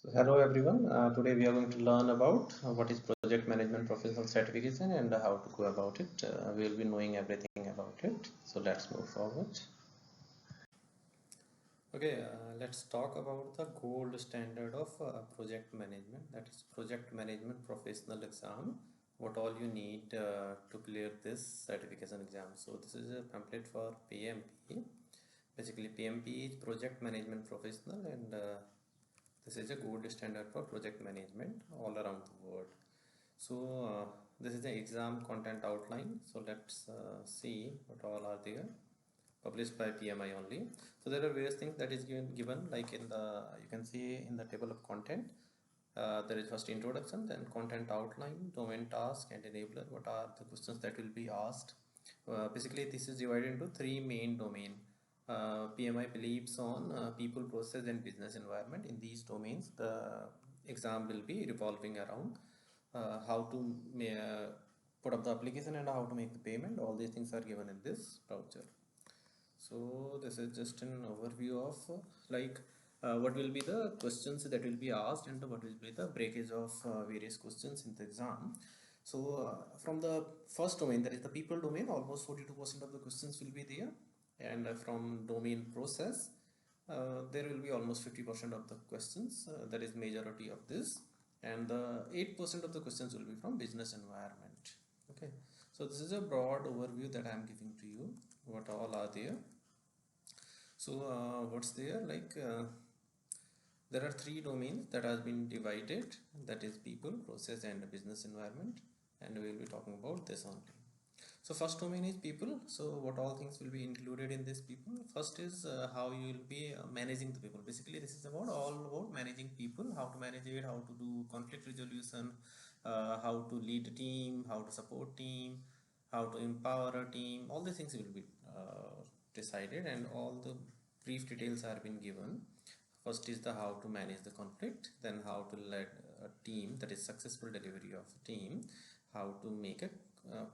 So hello everyone. Today we are going to learn about what is project management professional certification and how to go about it. We will be knowing everything about it. So let's move forward. Okay, let's talk about the gold standard of project management. That is project management professional exam. What all you need to clear this certification exam. So this is a pamphlet for PMP. Basically, PMP is project management professional and this is a gold standard for project management all around the world. So this is the exam content outline. So let's see what all are there, published by PMI only. So there are various things that is given like in the, you can see in the table of content. There is first introduction, then content outline, domain task and enabler. What are the questions that will be asked? Basically this is divided into three main domain. PMI believes on people, process and business environment. In these domains the exam will be revolving around how to put up the application and how to make the payment. All these things are given in this brochure. So this is just an overview of what will be the questions that will be asked and what will be the breakage of various questions in the exam. So from the first domain, that is the people domain, almost 42% of the questions will be there, and from domain process there will be almost 50% of the questions, that is majority of this, and 8% of the questions will be from business environment. Okay, so this is a broad overview that I am giving to you, what all are there. So what's there, there are three domains that has been divided, that is people, process and business environment, and we will be talking about this only. So first domain is people. So what all things will be included in this people? First is how you will be managing the people. Basically this is about all about managing people, how to manage it, how to do conflict resolution, how to lead a team, how to support team, how to empower a team. All these things will be decided and all the brief details are been given. First is the how to manage the conflict, then how to lead a team, that is successful delivery of a team, how to make a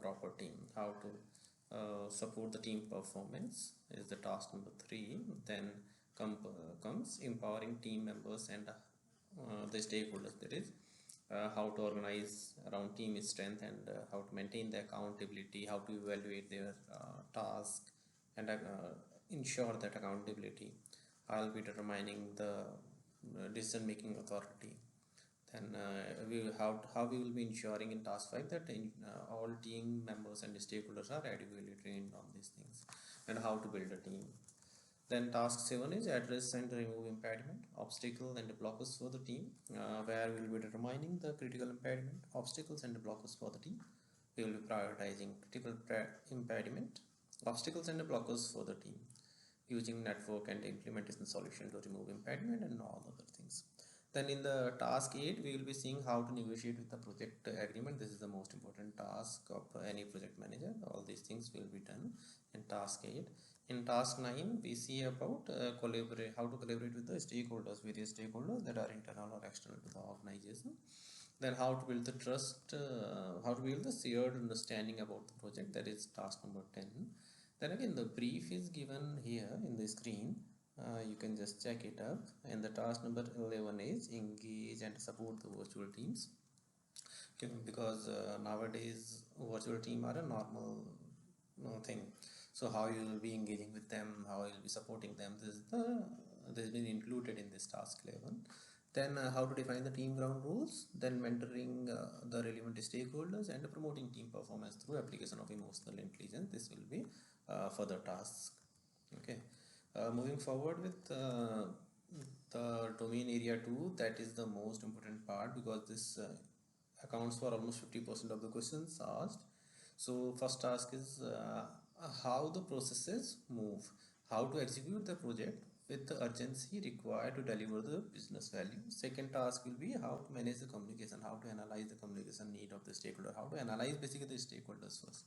proper team, how to support the team performance is the task number 3. Then comes empowering team members and the stakeholders, that is how to organize around team strength and how to maintain the accountability, how to evaluate their task and ensure that accountability. I'll be determining the decision making authority. Then how we will be ensuring in task 5 that all team members and stakeholders are adequately trained on these things, and how to build a team. Then task 7 is address and remove impediment, obstacle and blockers for the team, where we will be determining the critical impediment, obstacles and blockers for the team. We will be prioritizing critical impediment, obstacles and blockers for the team, using network and implementation solution to remove impediment and all other things. Then in the task 8 we will be seeing how to negotiate with the project agreement. This is the most important task of any project manager. All these things will be done in task 8. In task 9 we see about how to collaborate with the stakeholders, various stakeholders that are internal or external to the organization. Then how to build the trust, how to build the shared understanding about the project, that is task number 10. Then again the brief is given here in the screen. You can just check it up, and the task number 11 is engage and support the virtual teams. Okay, because nowadays virtual team are a normal thing. So how you will be engaging with them, how you will be supporting them, this has been included in this task 11. Then how to define the team ground rules, then mentoring the relevant stakeholders and promoting team performance through application of emotional intelligence. This will be further tasks. Okay, moving forward with the domain area 2, that is the most important part because this accounts for almost 50% of the questions asked. So first task is how the processes move, how to execute the project with the urgency required to deliver the business value. Second task will be how to manage the communication, how to analyze the communication need of the stakeholder, how to analyze basically the stakeholders first.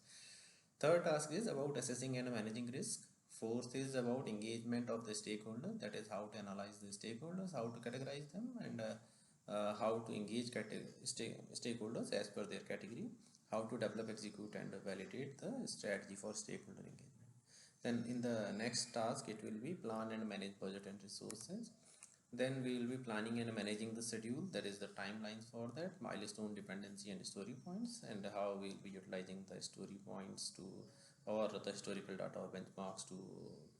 Third task is about assessing and managing risk. Fourth is about engagement of the stakeholder, that is how to analyze the stakeholders, how to categorize them, and how to engage stakeholders as per their category, how to develop, execute and validate the strategy for stakeholder engagement. Then in the next task it will be plan and manage budget and resources. Then we will be planning and managing the schedule, that is the timelines for that, milestone, dependency and story points, and how we will be utilizing the story points to, or the historical data or benchmarks to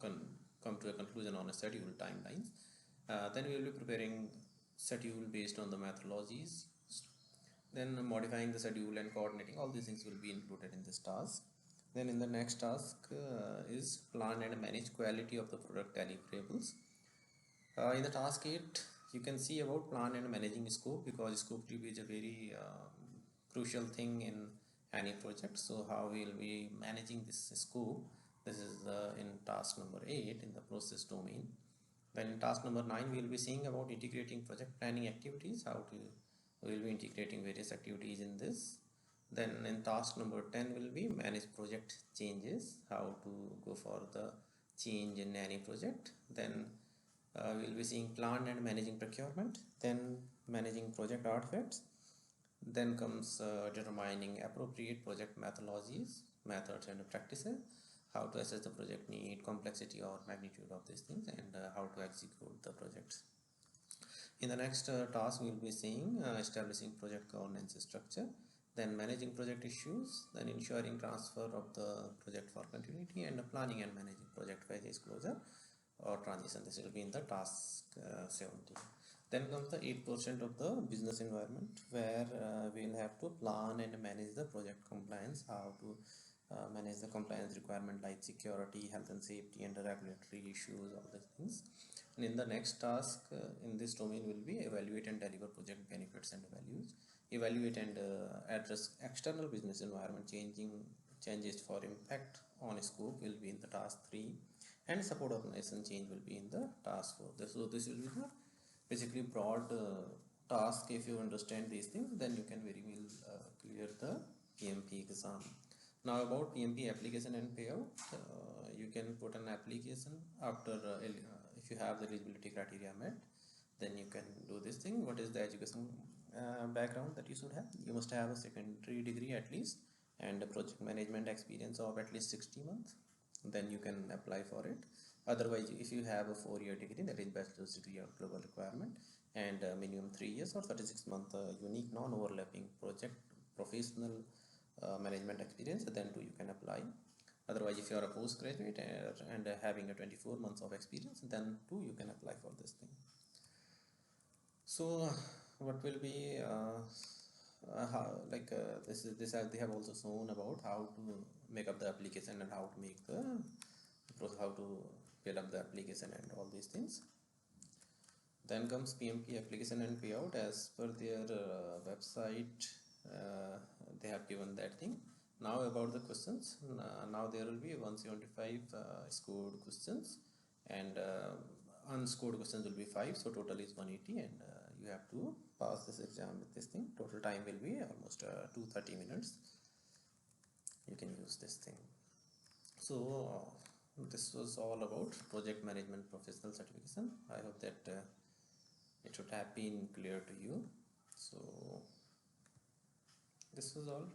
come to a conclusion on a schedule timelines. Then we will be preparing schedule based on the methodologies, then modifying the schedule and coordinating. All these things will be included in this task. Then in the next task is plan and manage quality of the product deliverables. In the task 8, you can see about plan and managing scope, because scope to be is a very crucial thing in any project. So how we will be managing this scope, this is in task number 8 in the process domain. Then in task number 9, we will be seeing about integrating project planning activities, how to we will be integrating various activities in this. Then in task number 10 will be manage project changes, how to go for the change in any project. Then we will be seeing plan and managing procurement, then managing project artifacts. Then comes determining appropriate project methodologies, methods and practices, how to assess the project need, complexity or magnitude of these things, and how to execute the projects. In the next task, we will be seeing establishing project governance structure, then managing project issues, then ensuring transfer of the project for continuity, and planning and managing project phase closure or transition. This will be in the task 17. Then comes the 8% of the business environment, where we will have to plan and manage the project compliance, how to manage the compliance requirement like security, health and safety, and regulatory issues, all these things. And in the next task in this domain will be evaluate and deliver project benefits and values, evaluate and address external business environment changes for impact on scope will be in the task 3, and support organization change will be in the task 4. So this will be the basically broad task. If you understand these things, then you can very well clear the PMP exam. Now about PMP application and payout, you can put an application after if you have the eligibility criteria met, then you can do this thing. What is the education background that you should have? You must have a secondary degree at least, and a project management experience of at least 60 months. Then you can apply for it. Otherwise, if you have a 4-year degree, that is bachelor's degree or global requirement, and minimum 3 years or 36-month unique non-overlapping project professional management experience, then too you can apply. Otherwise, if you are a postgraduate and having a 24 months of experience, then too you can apply for this thing. So what will be this they have also shown about how to make up the application and how to make the how to fill up the application and all these things. Then comes PMP application and payout. As per their website, they have given that thing. Now about the questions. Now there will be 175 scored questions, and unscored questions will be 5. So total is 180, and you have to pass this exam with this thing. Total time will be almost 230 minutes. You can use this thing. So this was all about project management professional certification. I hope that it should have been clear to you. So this was all.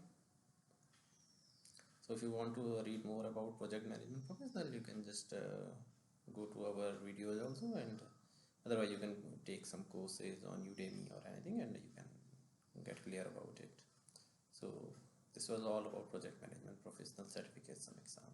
So if you want to read more about project management professional, you can just go to our videos also, and otherwise you can take some courses on Udemy or anything, and you can get clear about it. So this was all about project management professional certification exam.